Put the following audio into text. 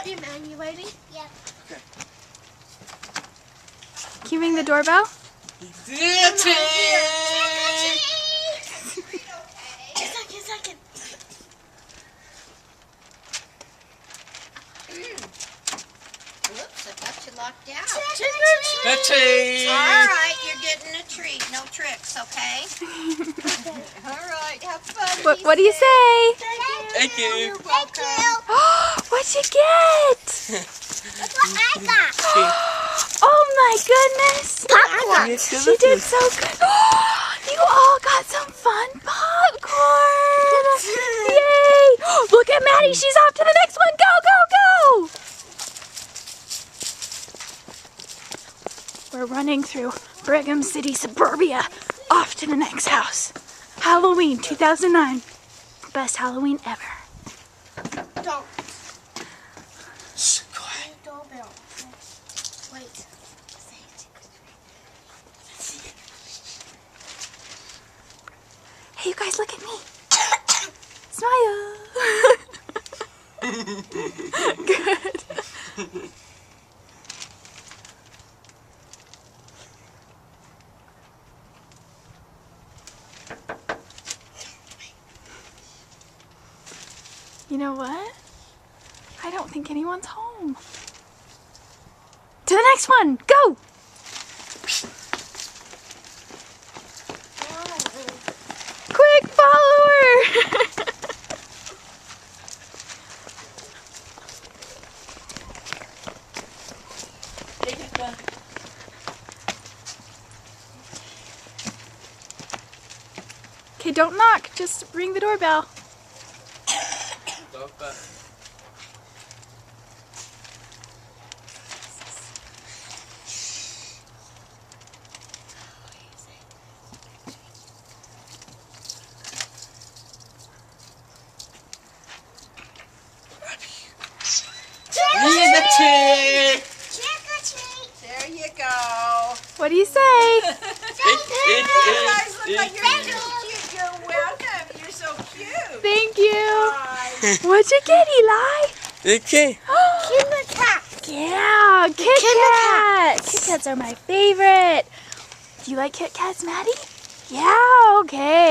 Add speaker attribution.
Speaker 1: Hey, man, you waiting?
Speaker 2: Yep.
Speaker 3: Okay.
Speaker 4: Can you ring the doorbell?
Speaker 3: It's it!
Speaker 1: Second.
Speaker 2: Whoops, I got you locked out.
Speaker 3: That's it!
Speaker 2: Alright, you're getting a treat. No tricks, okay? Alright, have fun.
Speaker 4: What do you say?
Speaker 3: Thank you.
Speaker 2: You're welcome.
Speaker 4: What'd you get?
Speaker 2: That's what I got.
Speaker 4: Oh my goodness!
Speaker 3: Popcorn.
Speaker 4: She did so good. You all got some fun popcorn! Yay! Look at Maddie, she's off to the next one. Go, go, go! We're running through Brigham City suburbia, off to the next house. Halloween 2009. Best Halloween ever.
Speaker 1: Don't.
Speaker 3: Shh, quiet.
Speaker 1: Doorbell. Wait.
Speaker 4: Hey, you guys, look at me. Smile. Good. You know what? I don't think anyone's home. To the next one. Go. Quick, follow her.
Speaker 3: Take it back.
Speaker 4: Okay, don't knock. Just ring the doorbell.
Speaker 3: Stop that. That's it!
Speaker 2: Trick or treat. There you go.
Speaker 4: What do you say?
Speaker 2: You guys look like you're so cute. You're welcome. You're so cute.
Speaker 4: Thank you.
Speaker 2: Bye.
Speaker 4: What'd you get, Eli?
Speaker 3: Okay.
Speaker 2: Kit Kat.
Speaker 4: Yeah, Kit Kats. Kit Kats are my favorite. Do you like Kit Kats, Maddie? Yeah, okay.